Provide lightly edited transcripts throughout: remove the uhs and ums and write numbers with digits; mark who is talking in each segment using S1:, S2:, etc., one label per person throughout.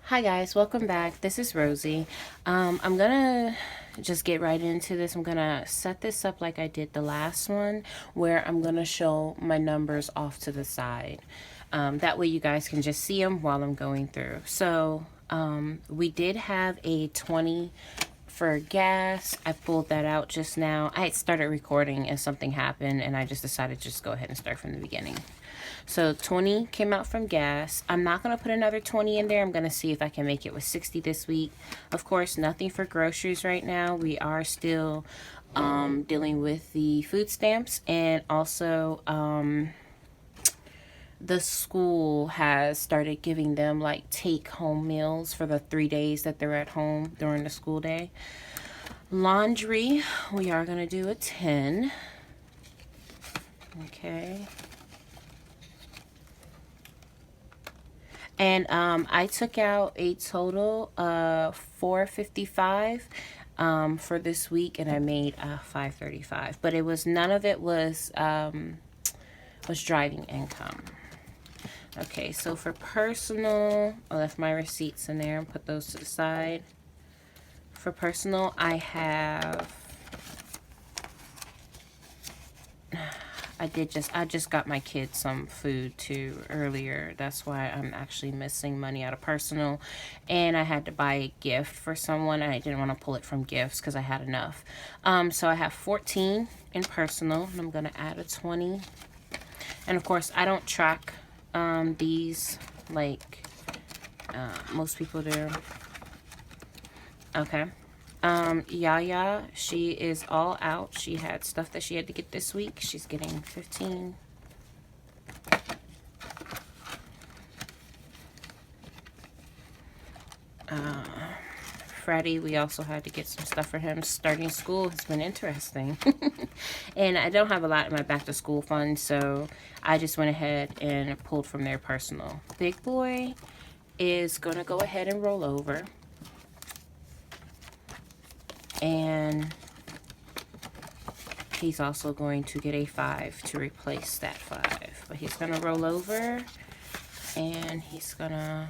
S1: Hi guys, welcome back. This is Rosie. I'm gonna just get right into this. I'm gonna set this up like I did the last one, where I'm gonna show my numbers off to the side. That way you guys can just see them while I'm going through. So we did have a 20 for gas. I pulled that out just now. I had started recording and something happened, and I just decided to just go ahead and start from the beginning. So 20 came out from gas. I'm not going to put another 20 in there. I'm going to see if I can make it with 60 this week. Of course, nothing for groceries right now. We are still dealing with the food stamps, and also the school has started giving them like take home meals for the 3 days that they're at home during the school day. Laundry, we are going to do a 10. Okay. And I took out a total of $455 for this week, and I made $535. But it was none of it was driving income. Okay, so for personal, I left my receipts in there and put those to the side. For personal, I have. I just got my kids some food too earlier. That's why I'm actually missing money out of personal. And I had to buy a gift for someone. I didn't want to pull it from gifts because I had enough. So I have 14 in personal, and I'm going to add a 20. And of course, I don't track these like most people do. Okay. Yaya, she is all out. She had stuff that she had to get this week. She's getting 15. Freddie, we also had to get some stuff for him. Starting school has been interesting. And I don't have a lot in my back to school fund, so I just went ahead and pulled from their personal. Big boy is going to go ahead and roll over. And he's also going to get a 5 to replace that 5. But he's going to roll over, and he's going to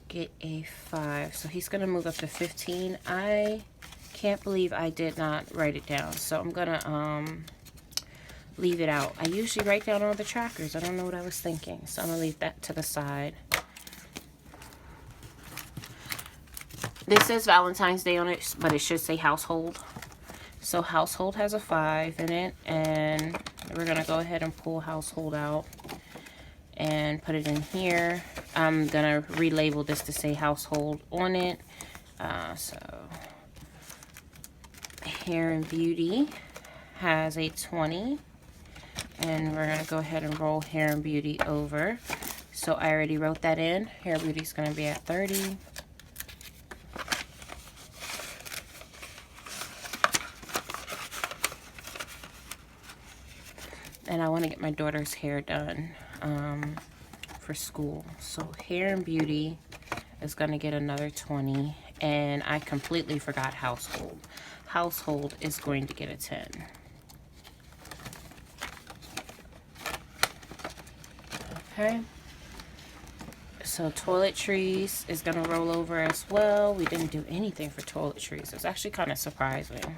S1: get a 5. So he's going to move up to 15. I can't believe I did not write it down. So I'm going to leave it out. I usually write down all the trackers. I don't know what I was thinking. So I'm going to leave that to the side. This says Valentine's Day on it, but it should say household. So household has a 5 in it, and we're going to go ahead and pull household out and put it in here. I'm going to relabel this to say household on it. So hair and beauty has a 20, and we're going to go ahead and roll hair and beauty over. So I already wrote that in. Hair and beauty is going to be at 30. And I want to get my daughter's hair done for school. So hair and beauty is going to get another 20. And I completely forgot household. Household is going to get a 10. Okay. So toiletries is going to roll over as well. We didn't do anything for toiletries. It's actually kind of surprising.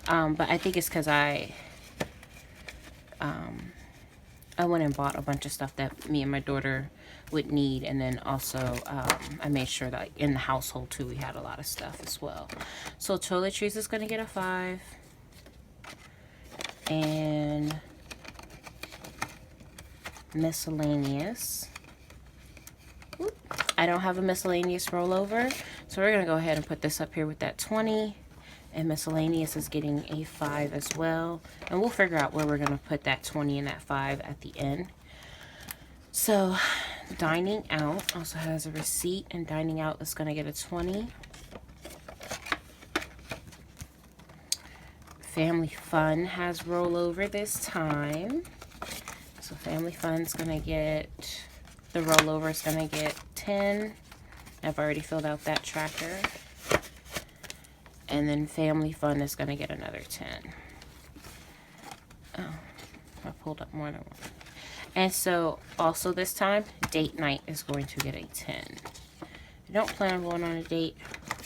S1: But I think it's because I went and bought a bunch of stuff that me and my daughter would need, and then also I made sure that in the household too we had a lot of stuff as well. So toiletries is going to get a 5, and miscellaneous, I don't have a miscellaneous rollover, so we're going to go ahead and put this up here with that 20. And miscellaneous is getting a 5 as well. And we'll figure out where we're going to put that 20 and that 5 at the end. So dining out also has a receipt, and dining out is going to get a 20. Family fun has rollover this time. So family fun's going to get, the rollover is going to get 10. I've already filled out that tracker. And then family fun is going to get another 10. Oh, I pulled up more than one. And so also this time, date night is going to get a 10. I don't plan on going on a date,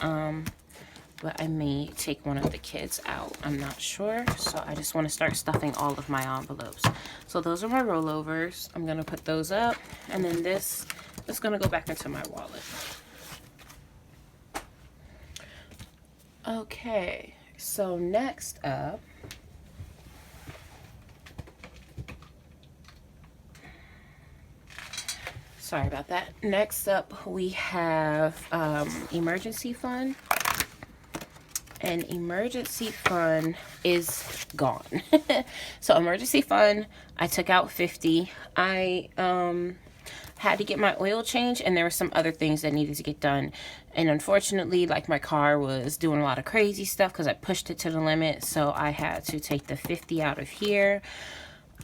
S1: but I may take one of the kids out. I'm not sure. So I just want to start stuffing all of my envelopes. So those are my rollovers. I'm going to put those up. And then this is going to go back into my wallet. Okay. So next up, sorry about that. Next up, we have emergency fund. And emergency fund is gone. So emergency fund, I took out 50. I had to get my oil change, and there were some other things that needed to get done. And unfortunately, like, my car was doing a lot of crazy stuff because I pushed it to the limit. So I had to take the 50 out of here.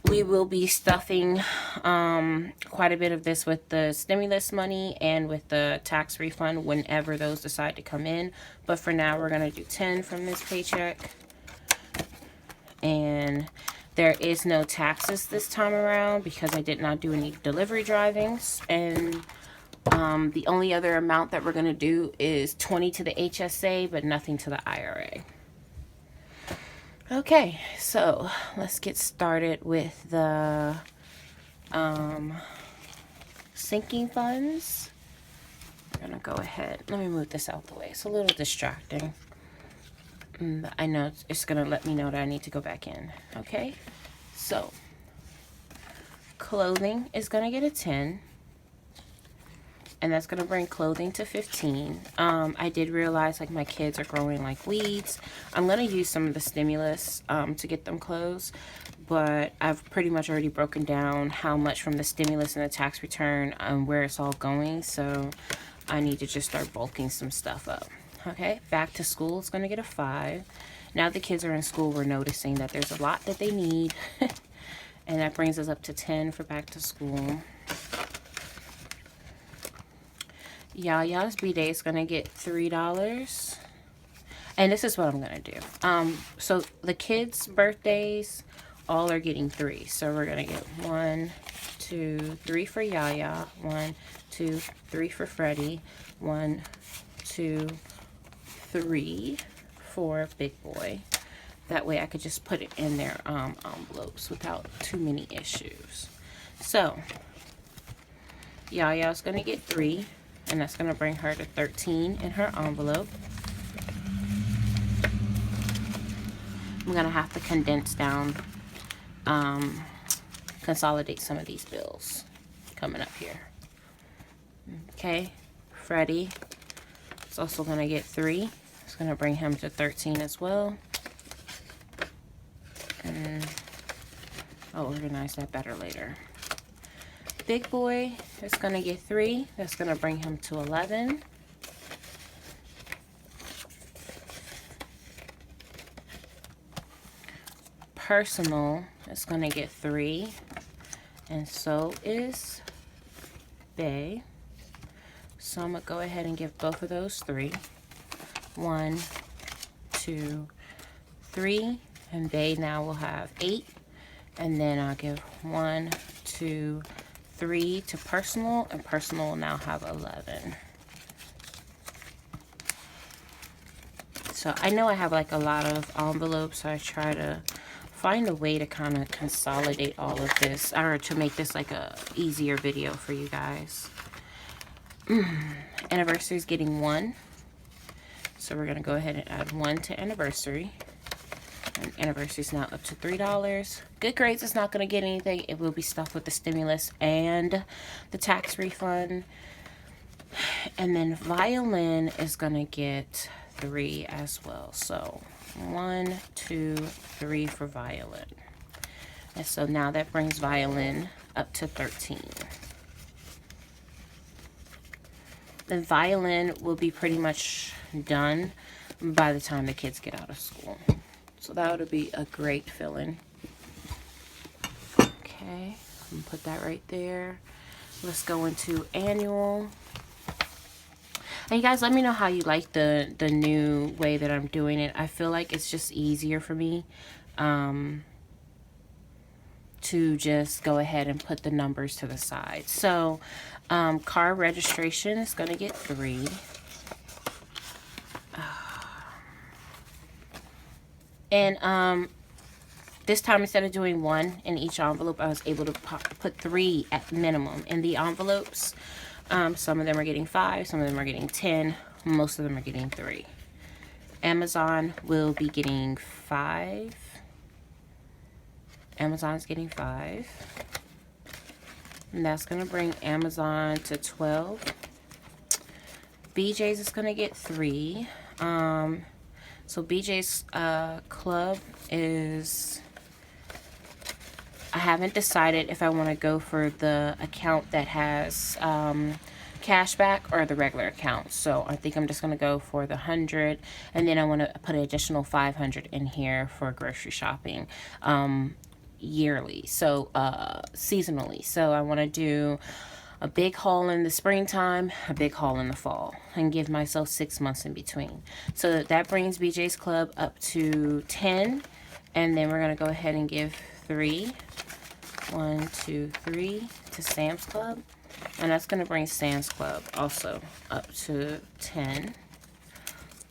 S1: We will be stuffing quite a bit of this with the stimulus money and with the tax refund whenever those decide to come in. But for now, we're going to do 10 from this paycheck. And there is no taxes this time around because I did not do any delivery drivings. And the only other amount that we're going to do is 20 to the HSA, but nothing to the IRA. Okay, so let's get started with the sinking funds. I'm gonna go ahead. Let me move this out the way. It's a little distracting. I know it's gonna let me know that I need to go back in. Okay, so clothing is gonna get a 10. And that's going to bring clothing to 15. I did realize, like, my kids are growing like weeds. I'm going to use some of the stimulus to get them clothes. But I've pretty much already broken down how much from the stimulus and the tax return where it's all going. So I need to just start bulking some stuff up. Okay, back to school. It's going to get a 5. Now the kids are in school, we're noticing that there's a lot that they need. And that brings us up to 10 for back to school. Yaya's B-Day is going to get $3. And this is what I'm going to do. So the kids' birthdays all are getting 3. So we're going to get 1, 2, 3 for Yaya. 1, 2, 3 for Freddie. 1, 2, 3 for Big Boy. That way I could just put it in their envelopes without too many issues. So Yaya's going to get 3. And that's going to bring her to 13 in her envelope. I'm going to have to condense down, consolidate some of these bills coming up here. Okay, Freddie is also going to get 3. It's going to bring him to 13 as well. And I'll organize that better later. Big Boy is going to get 3. That's going to bring him to 11. Personal is going to get 3. And so is Bay. So I'm going to go ahead and give both of those 3. 1, 2, 3. And Bay now will have 8. And then I'll give 1, 2, 3 to personal, and personal will now have 11. So I know I have like a lot of envelopes, so I try to find a way to kind of consolidate all of this, or to make this like a easier video for you guys. Anniversary is getting 1. So we're going to go ahead and add 1 to anniversary. And anniversary is now up to $3. Good Grades is not going to get anything. It will be stuffed with the stimulus and the tax refund. And then violin is going to get 3 as well. So 1, 2, 3 for violin. And so now that brings violin up to 13. The violin will be pretty much done by the time the kids get out of school. So that would be a great fill-in. Okay, I'm gonna put that right there. Let's go into annual. And you guys, let me know how you like the new way that I'm doing it. I feel like it's just easier for me to just go ahead and put the numbers to the side. So car registration is going to get 3. And this time, instead of doing 1 in each envelope, I was able to put 3 at minimum in the envelopes. Some of them are getting 5, some of them are getting 10, most of them are getting 3. Amazon will be getting 5. Amazon's getting 5. And that's going to bring Amazon to 12. BJ's is going to get 3. So BJ's club is... I haven't decided if I want to go for the account that has cashback or the regular account. So I think I'm just going to go for the 100, and then I want to put an additional 500 in here for grocery shopping yearly, so seasonally. So I want to do a big haul in the springtime, a big haul in the fall, and give myself 6 months in between. So that brings BJ's Club up to 10, and then we're going to go ahead and give 3. 1, 2, 3 to Sam's Club, and that's going to bring Sam's Club also up to 10.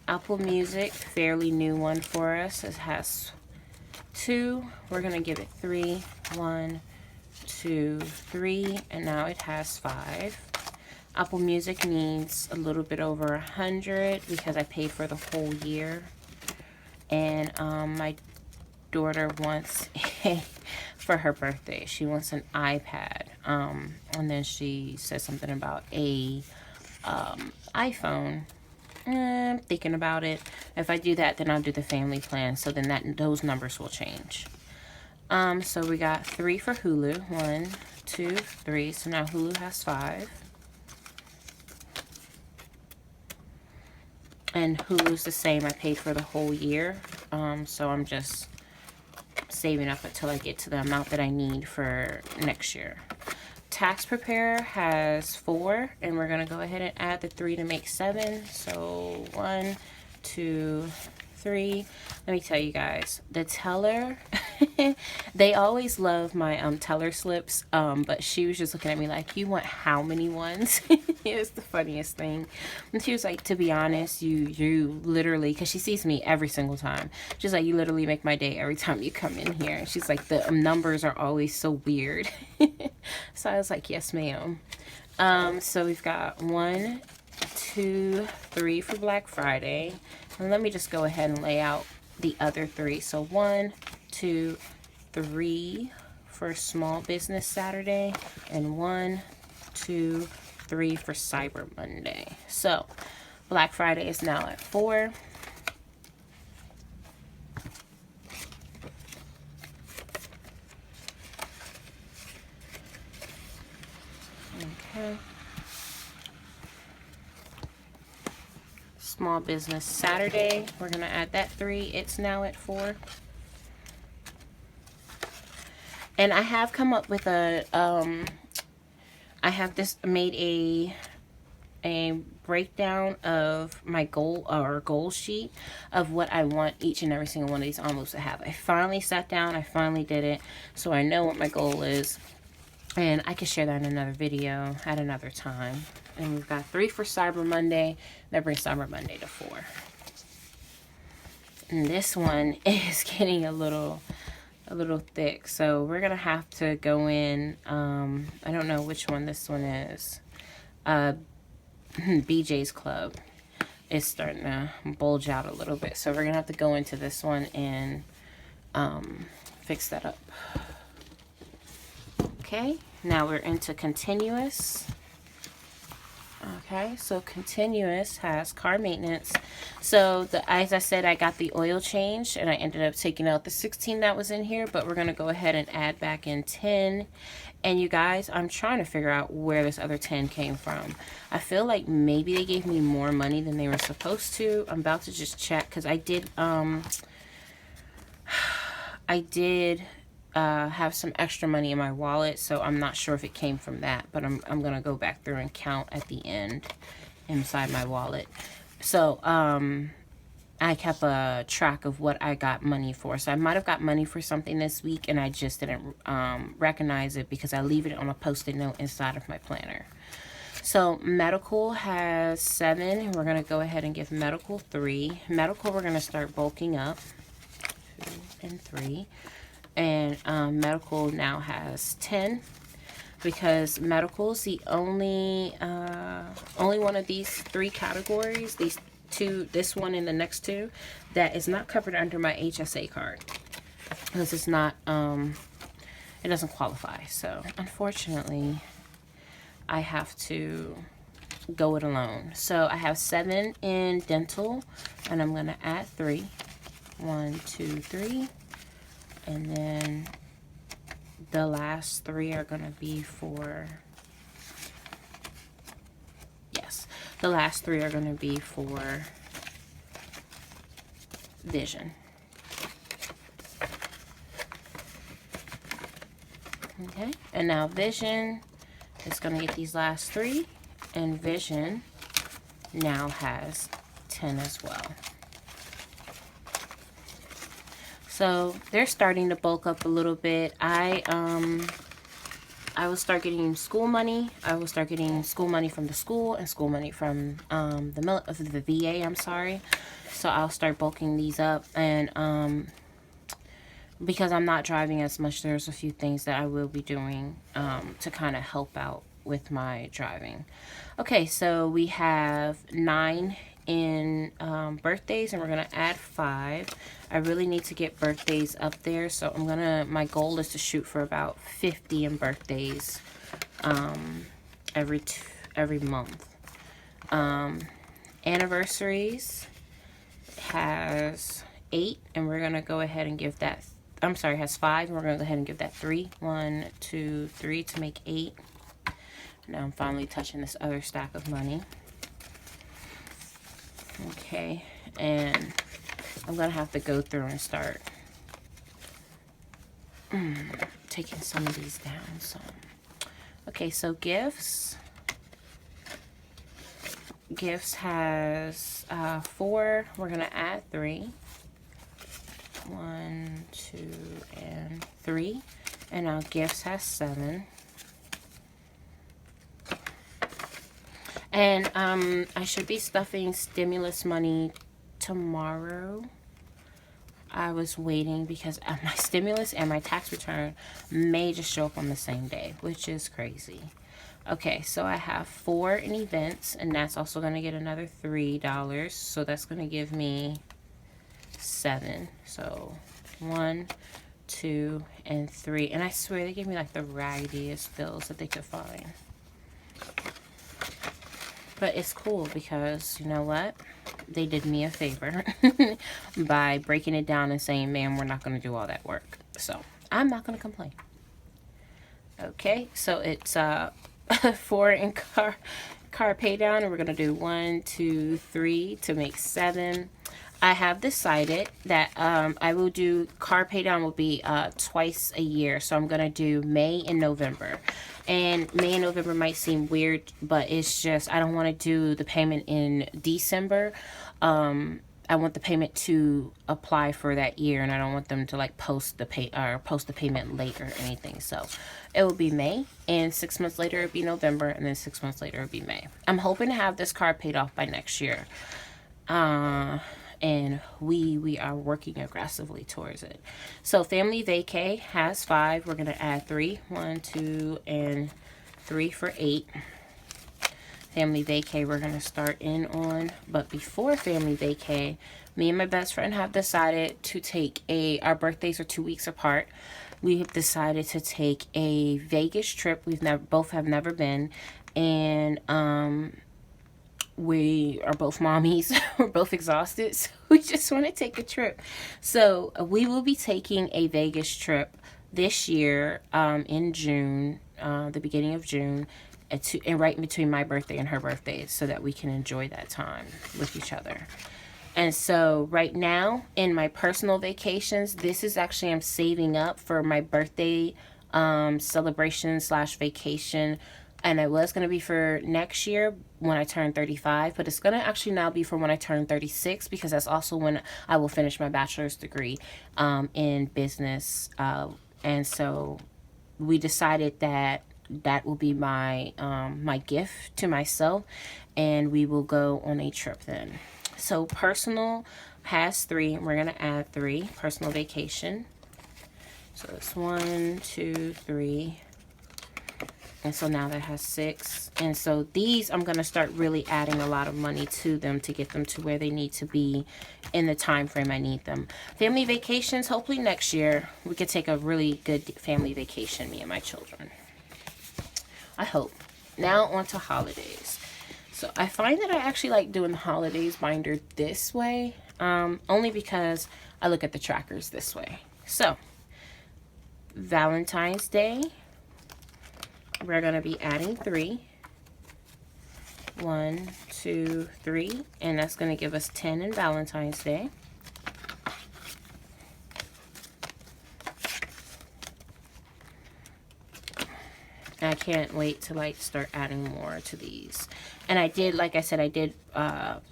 S1: Apple Music, fairly new one for us. It has 2. We're going to give it 3. 1, 2, 3, and now it has 5. Apple Music needs a little bit over 100 because I paid for the whole year, and my daughter wants for her birthday, she wants an iPad, and then she said something about a iPhone. I'm thinking about it. If I do that, then I'll do the family plan, so then those numbers will change. So we got 3 for Hulu. 1, 2, 3. So now Hulu has 5. And Hulu's the same. I paid for the whole year. So I'm just saving up until I get to the amount that I need for next year. Tax Preparer has 4, and we're going to go ahead and add the 3 to make 7. So 1, 2, 3. Let me tell you guys, the teller, they always love my teller slips, but she was just looking at me like, you want how many ones? It was the funniest thing. And she was like, to be honest, you literally, because she sees me every single time, she's like, you literally make my day every time you come in here. And she's like, the numbers are always so weird. So I was like, yes ma'am. So we've got 1, 2, 3 for Black Friday. And let me just go ahead and lay out the other 3. So 1, 2, 3 for Small Business Saturday, and 1, 2, 3 for Cyber Monday. So Black Friday is now at 4. Okay. Small Business Saturday, we're going to add that 3. It's now at 4. And I have come up with a, I have this made a breakdown of my goal sheet of what I want each and every single one of these envelopes to have. I finally sat down, I finally did it, so I know what my goal is. And I can share that in another video at another time. And we've got 3 for Cyber Monday. That brings Cyber Monday to 4. And this one is getting a little thick. So we're going to have to go in. I don't know which one this one is. BJ's Club is starting to bulge out a little bit. So we're going to have to go into this one and fix that up. Okay, now we're into continuous. Okay, so continuous has car maintenance. So as I said, I got the oil change and I ended up taking out the 16 that was in here, but we're going to go ahead and add back in 10. And you guys, I'm trying to figure out where this other 10 came from. I feel like maybe they gave me more money than they were supposed to. I'm about to just check because I did have some extra money in my wallet, so I'm not sure if it came from that, but I'm gonna go back through and count at the end inside my wallet. So I kept a track of what I got money for. So I might have got money for something this week and I just didn't recognize it because I leave it on a post-it note inside of my planner. So medical has 7. We're going to go ahead and give medical 3. Medical, we're going to start bulking up. 2 and 3. And medical now has 10 because medical is the only one of these 3 categories, these 2, this one and the next 2, that is not covered under my HSA card because it's not it doesn't qualify. So unfortunately I have to go it alone. So I have 7 in dental and I'm going to add 3. 1, 2, 3. And then the last 3 are going to be for, yes, the last 3 are going to be for vision. Okay, and now vision is going to get these last 3, and vision now has 10 as well. So they're starting to bulk up a little bit. I will start getting school money. I will start getting school money from the school and school money from the VA. I'm sorry. So I'll start bulking these up, and because I'm not driving as much, there's a few things that I will be doing to kind of help out with my driving. Okay, so we have 9 in birthdays, and we're gonna add 5. I really need to get birthdays up there, so my goal is to shoot for about 50 in birthdays every month. Anniversaries has 8, and we're gonna go ahead and give that, I'm sorry, has 5, and we're gonna go ahead and give that 3. 1, 2, 3 to make 8. Now I'm finally touching this other stack of money. Okay, and I'm gonna have to go through and start taking some of these down. So, okay, so gifts has 4. We're gonna add 3. 1, 2, and 3, and now gifts has 7. And I should be stuffing stimulus money tomorrow. I was waiting because my stimulus and my tax return may just show up on the same day, which is crazy. Okay, so I have 4 in events, and that's also going to get another $3. So that's going to give me 7. So 1, 2, and 3. And I swear they gave me like the raggiest bills that they could find. But it's cool because, you know what? They did me a favor by breaking it down and saying, "Ma'am, we're not going to do all that work." So I'm not going to complain. Okay, so it's 4 in car pay down, and we're going to do 1, 2, 3 to make 7. I have decided that I will do car pay down will be twice a year. So I'm going to do May and November. And May and November might seem weird, but it's just I don't want to do the payment in December. I want the payment to apply for that year, and I don't want them to like post the payment late or anything. So it will be May, and 6 months later it'll be November, and then 6 months later it'll be May. I'm hoping to have this car paid off by next year. And we are working aggressively towards it. So family vacay has 5. We're going to add 3. 1, 2, and 3 for 8. Family vacay we're going to start in on. But before family vacay, me and my best friend have decided to take our birthdays are 2 weeks apart. We have decided to take a Vegas trip. Both have never been. And we are both mommies. We're both exhausted, so we just want to take a trip. So we will be taking a Vegas trip this year in June, the beginning of June, and right in between my birthday and her birthday, so that we can enjoy that time with each other. And so right now in my personal vacations, this is actually I'm saving up for my birthday celebration / vacation And it was going to be for next year when I turn 35, but it's going to actually now be for when I turn 36, because that's also when I will finish my bachelor's degree in business. And so we decided that that will be my my gift to myself, and we will go on a trip then. So personal has 3. We're going to add 3. Personal vacation. So it's 1, 2, 3. And so now that has 6. And so these, I'm going to start really adding a lot of money to them to get them to where they need to be in the time frame I need them. Family vacations, hopefully next year we could take a really good family vacation, me and my children. I hope. Now on to holidays. So I find that I actually like doing the holidays binder this way, only because I look at the trackers this way. So Valentine's Day, we're going to be adding 3. 1, 2, 3. And that's going to give us 10 in Valentine's Day. And I can't wait to like start adding more to these. And I did, like I said, I did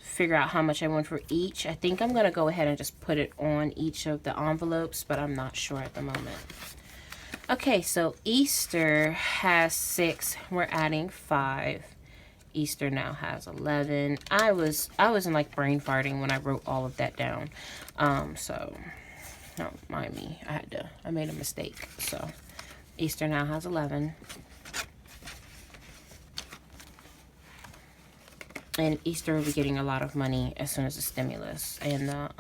S1: figure out how much I want for each. I think I'm going to go ahead and just put it on each of the envelopes, but I'm not sure at the moment. Okay, so Easter has 6. We're adding 5. Easter now has 11. I was in like brain farting when I wrote all of that down. So don't mind me. I made a mistake. So Easter now has 11. And Easter will be getting a lot of money as soon as the stimulus and the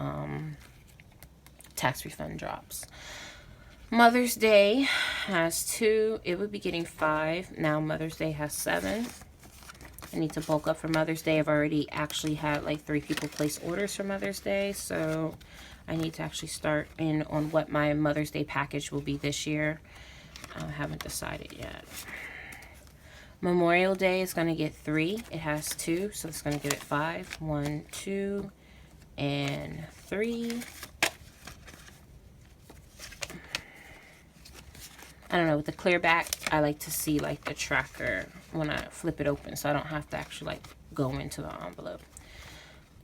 S1: tax refund drops. Mother's Day has 2. It would be getting 5. Now Mother's Day has 7. I need to bulk up for Mother's Day. I've already actually had like 3 people place orders for Mother's Day. So I need to actually start in on what my Mother's Day package will be this year. I haven't decided yet. Memorial Day is going to get 3. It has 2. So it's going to give it 5. 1, 2, and 3. I don't know, with the clear back, I like to see like the tracker when I flip it open, so I don't have to actually like go into the envelope.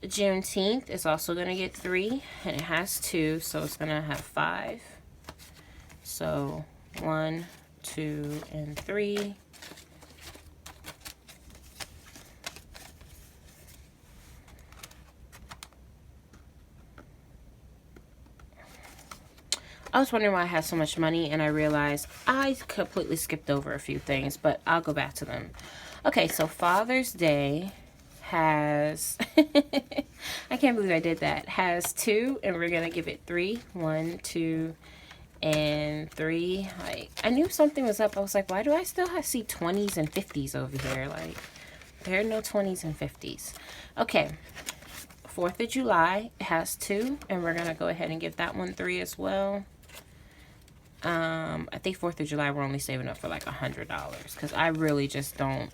S1: Juneteenth is also going to get 3, and it has 2, so it's going to have 5. So 1, 2, and 3. I was wondering why I had so much money, and I realized I completely skipped over a few things, but I'll go back to them. Okay, so Father's Day has, I can't believe I did that, has 2, and we're going to give it 3. 1, 2, and 3. Like, I knew something was up. I was like, why do I still see 20s and 50s over here? Like, there are no 20s and 50s. Okay, 4th of July has 2, and we're going to go ahead and give that one 3 as well. I think 4th of July we're only saving up for like $100, because I really just don't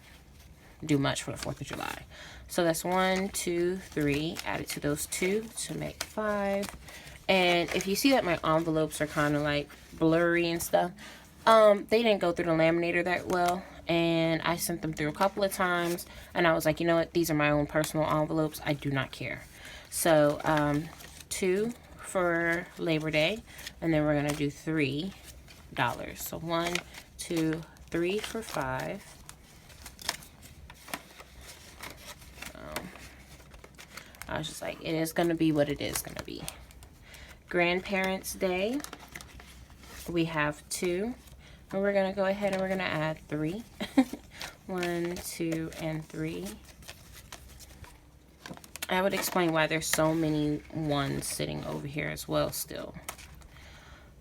S1: do much for the 4th of July. So that's 1, 2, 3 added to those 2 to make 5. And if you see that my envelopes are kind of like blurry and stuff, they didn't go through the laminator that well, and I sent them through a couple of times, and I was like, you know what, these are my own personal envelopes, I do not care. So 2 for Labor Day, and then we're going to do $3. So 1, 2, 3 for 5. I was just like, it is going to be what it is going to be. Grandparents' Day, we have 2, and we're going to go ahead and we're going to add 3. 1, 2, and 3. I would explain why there's so many 1s sitting over here as well still.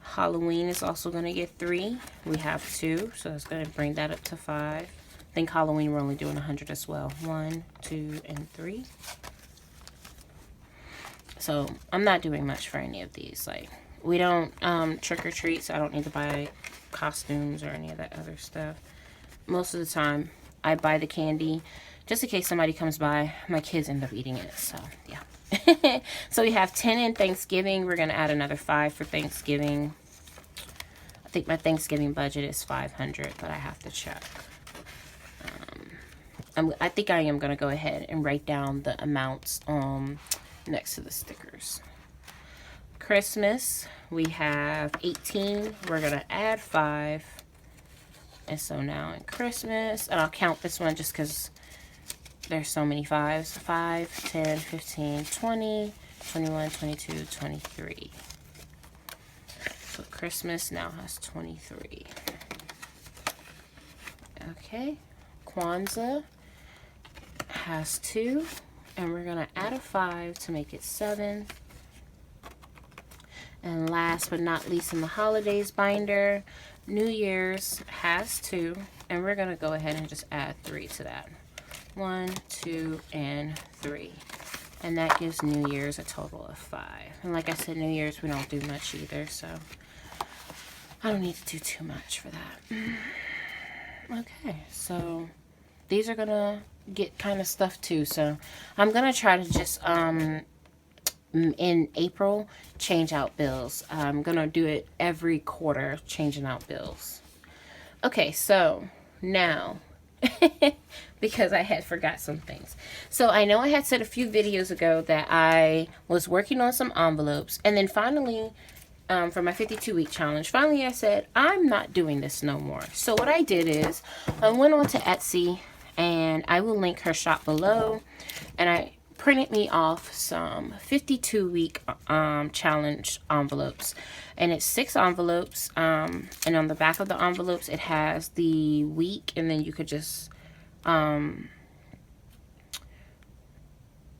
S1: Halloween is also going to get 3. We have 2, so that's going to bring that up to 5. I think Halloween we're only doing 100 as well. 1, 2, and 3. So I'm not doing much for any of these. Like, we don't trick or treat, so I don't need to buy costumes or any of that other stuff. Most of the time I buy the candy just in case somebody comes by. My kids end up eating it, so yeah. So we have 10 in Thanksgiving. We're going to add another 5 for Thanksgiving. I think my Thanksgiving budget is $500, but I have to check. I think I am going to go ahead and write down the amounts next to the stickers. Christmas, we have 18. We're going to add 5. And so now in Christmas, and I'll count this one just because there's so many 5s. 5, 10, 15, 20, 21, 22, 23. So Christmas now has 23. Okay. Kwanzaa has 2. And we're going to add a 5 to make it 7. And last but not least in the holidays binder, New Year's has 2. And we're going to go ahead and just add 3 to that. 1, 2, and 3. And that gives New Year's a total of 5. And like I said, New Year's we don't do much either, so I don't need to do too much for that. Okay, so these are gonna get kind of stuffed too, so I'm gonna try to just in April change out bills. I'm gonna do it every quarter, changing out bills. Okay, so now because I had forgot some things. So I know I had said a few videos ago that I was working on some envelopes, and then finally for my 52-week challenge, finally I said I'm not doing this no more. So what I did is I went on to Etsy, and I will link her shop below, and I printed me off some 52-week challenge envelopes, and it's 6 envelopes, and on the back of the envelopes it has the week, and then you could just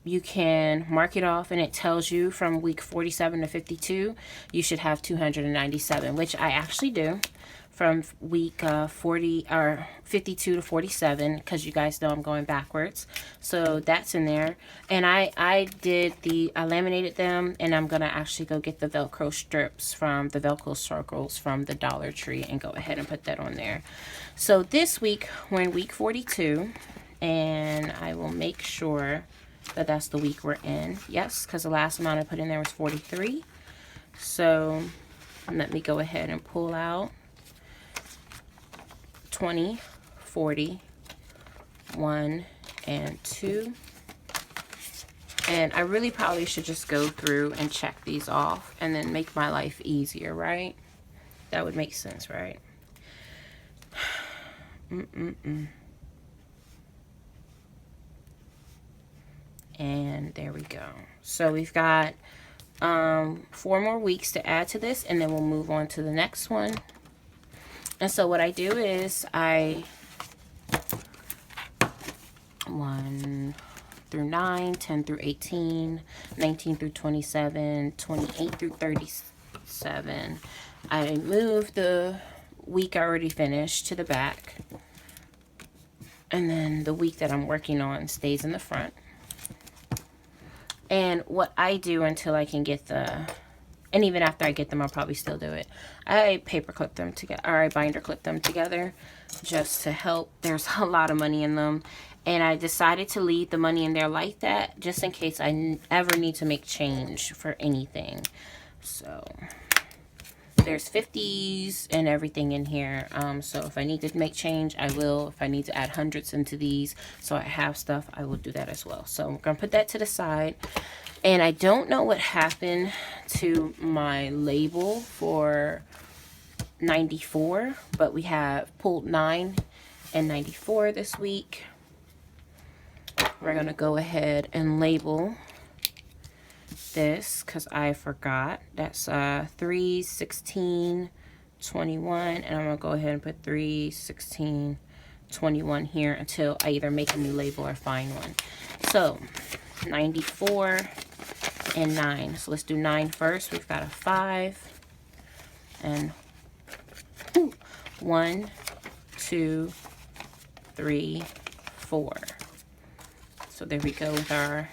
S1: you can mark it off, and it tells you from week 47 to 52 you should have 297, which I actually do, from week 40 or 52 to 47, because you guys know I'm going backwards. So that's in there. And I laminated them, and I'm gonna actually go get the Velcro strips from the Velcro circles from the Dollar Tree and go ahead and put that on there. So this week we're in week 42, and I will make sure that that's the week we're in. Yes, because the last amount I put in there was 43. So let me go ahead and pull out 20, 40, 1, and 2. And I really probably should just go through and check these off and then make my life easier, right? That would make sense, right? And there we go. So we've got 4 more weeks to add to this, and then we'll move on to the next one. And so what I do is I 1 through 9, 10 through 18, 19 through 27, 28 through 37. I move the week I already finished to the back, and then the week that I'm working on stays in the front. And what I do until I can get and even after I get them, I'll probably still do it, I paper clip them together, or I binder clip them together just to help. There's a lot of money in them, and I decided to leave the money in there like that just in case I ever need to make change for anything. So there's 50s and everything in here, so if I need to make change, I will. If I need to add hundreds into these so I have stuff, I will do that as well. So I'm gonna put that to the side. And I don't know what happened to my label for 94, but we have pulled 9 and 94 this week. We're going to go ahead and label this because I forgot. That's 3, 16, 21, and I'm going to go ahead and put 3, 16, 21 here until I either make a new label or find one. So 94 and 9. So let's do 9 first. We've got a 5 and 1, 2, 3, 4. So there we go with our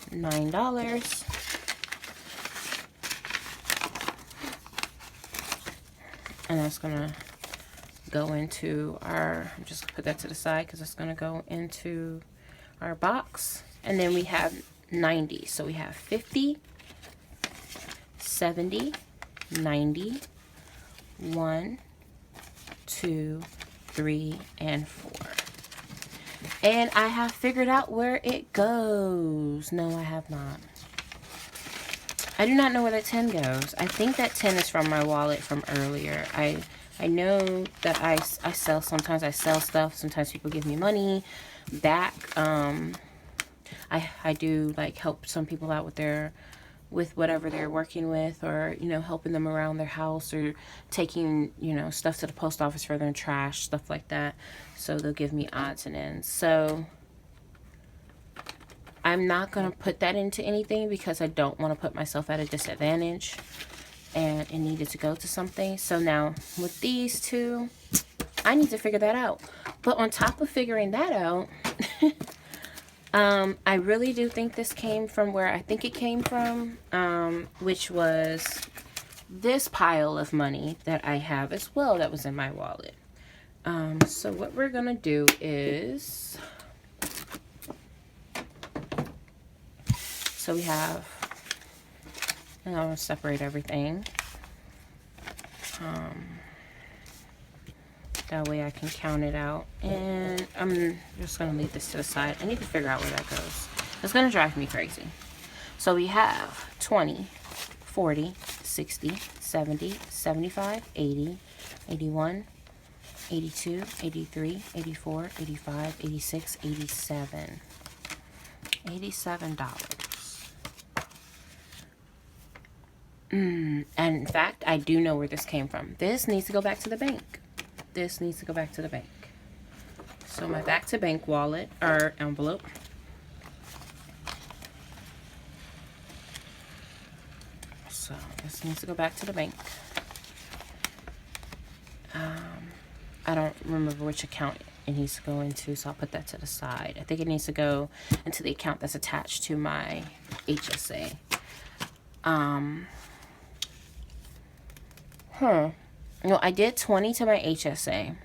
S1: $9. And that's gonna go into our, I'm just gonna put that to the side because it's gonna go into our box. And then we have 90. So we have 50, 70, 90, 1, 2, 3, and 4. And I have figured out where it goes. No, I have not. I do not know where that 10 goes. I think that 10 is from my wallet from earlier. I know that I sell, sometimes I sell stuff. Sometimes people give me money back. I do like help some people out with whatever they're working with, or, you know, helping them around their house, or taking, you know, stuff to the post office for their trash, stuff like that. So they'll give me odds and ends. So I'm not going to put that into anything because I don't want to put myself at a disadvantage, and it needed to go to something. So now with these two, I need to figure that out. But on top of figuring that out, I really do think this came from where I think it came from, which was this pile of money that I have as well that was in my wallet. So what we're going to do is, so we have, and I'm going to separate everything. That way I can count it out. And I'm just going to leave this to the side. I need to figure out where that goes. It's going to drive me crazy. So we have 20, 40, 60, 70, 75, 80, 81, 82, 83, 84, 85, 86, 87. $87. And in fact, I do know where this came from. This needs to go back to the bank. This needs to go back to the bank. So my back to bank wallet, or envelope. So this needs to go back to the bank. I don't remember which account it needs to go into, so I'll put that to the side. I think it needs to go into the account that's attached to my HSA. No, I did 20 to my HSA.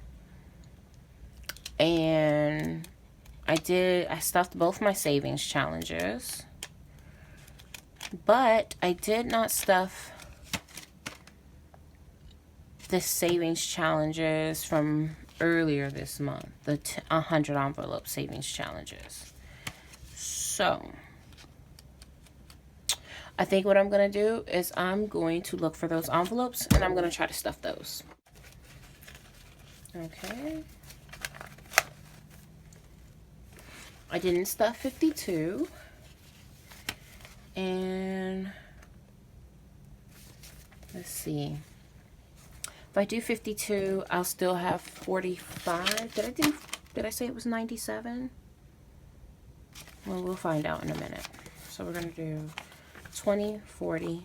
S1: And I stuffed both my savings challenges. But I did not stuff the savings challenges from earlier this month. The 100 envelope savings challenges. So I think what I'm going to do is I'm going to look for those envelopes, and I'm going to try to stuff those. Okay. I didn't stuff 52. And let's see. If I do 52, I'll still have 45. Did I say it was 97? Well, we'll find out in a minute. So we're going to do 20, 40,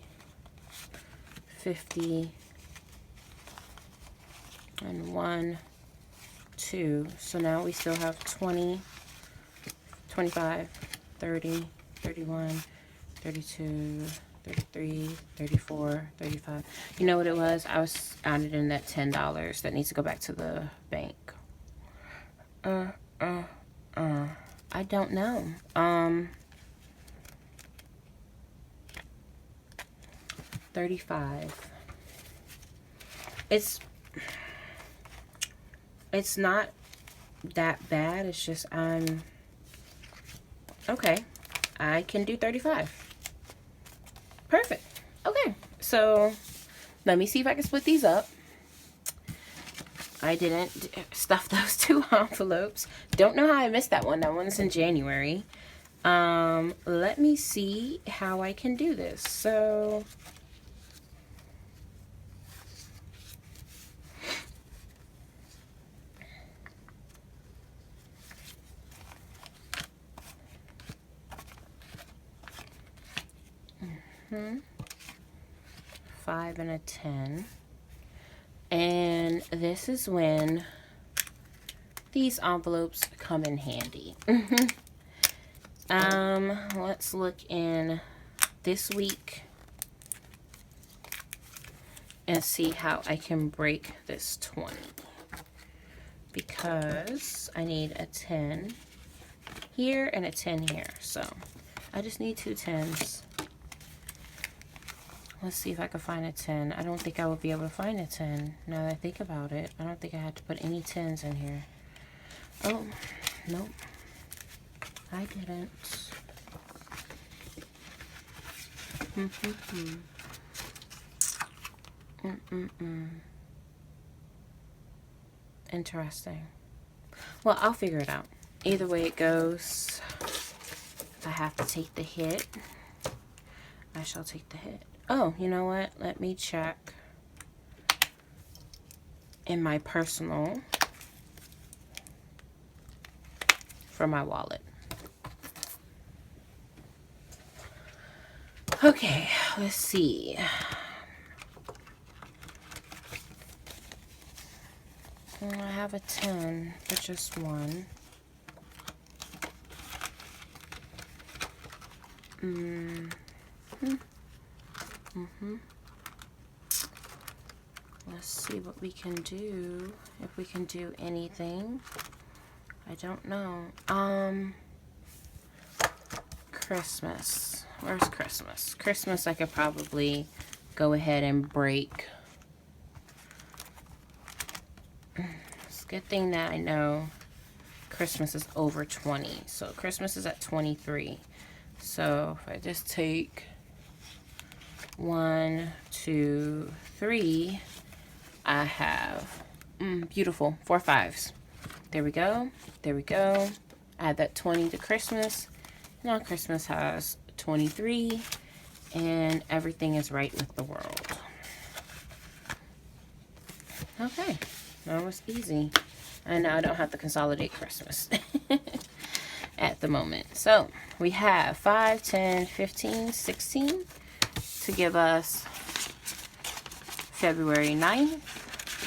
S1: 50, and 1, 2. So now we still have 20, 25, 30, 31, 32, 33, 34, 35. You know what it was? I was added in that $10 that needs to go back to the bank. I don't know. 35. It's not that bad. It's just okay. I can do 35. Perfect. Okay, so let me see if I can split these up. I didn't stuff those 2 envelopes. Don't know how I missed that one. That one's in January. Let me see how I can do this. So $5 and a $10. And this is when these envelopes come in handy. Let's look in this week and see how I can break this 20. Because I need a 10 here and a 10 here. So I just need 2 10s. Let's see if I can find a 10. I don't think I would be able to find a 10. Now that I think about it, I don't think I had to put any 10s in here. Oh, nope. I didn't. Interesting. Well, I'll figure it out. Either way it goes, if I have to take the hit, I shall take the hit. Oh, you know what? Let me check in my personal for my wallet. Okay, let's see. I have a 10, but just one. Let's see what we can do. If we can do anything. I don't know. Christmas. Where's Christmas? Christmas I could probably go ahead and break. It's a good thing that I know Christmas is over 20. So Christmas is at 23. So if I just take 1, 2, 3, I have beautiful 4 5s. There we go. There we go. Add that 20 to Christmas. Now Christmas has 23 and everything is right with the world. Okay, that was easy. And now I don't have to consolidate Christmas at the moment. So we have 5, 10, 15, 16 to give us February 9th.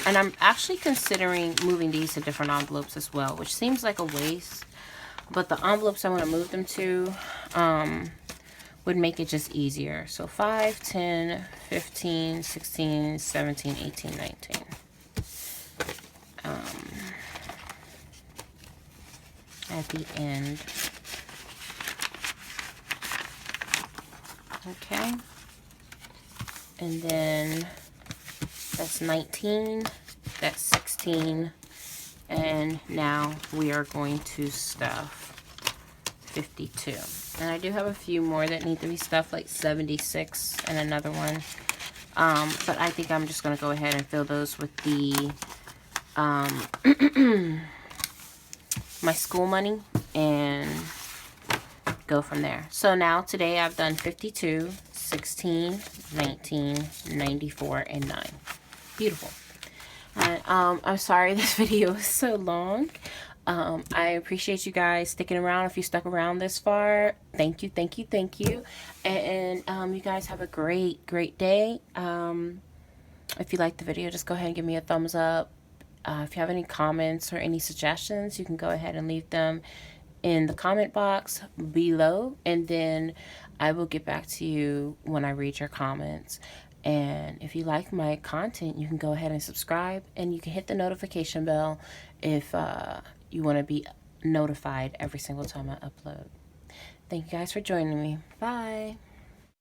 S1: And I'm actually considering moving these to different envelopes as well, which seems like a waste. But the envelopes I want to move them to would make it just easier. So 5, 10, 15, 16, 17, 18, 19. At the end. Okay. And then that's 19. That's 16. And now we are going to stuff 52. And I do have a few more that need to be stuffed, like 76 and another one. But I think I'm just going to go ahead and fill those with the my school money and go from there. So now today I've done 52, 16, 19, 94, and 9. Beautiful. And I'm sorry this video is so long. I appreciate you guys sticking around. If you stuck around this far, thank you, thank you, thank you. And you guys have a great day. If you liked the video, just go ahead and give me a thumbs up. If you have any comments or any suggestions, you can go ahead and leave them in the comment box below, and then I will get back to you when I read your comments. And if you like my content, you can go ahead and subscribe, and you can hit the notification bell if you want to be notified every single time I upload. Thank you guys for joining me. Bye.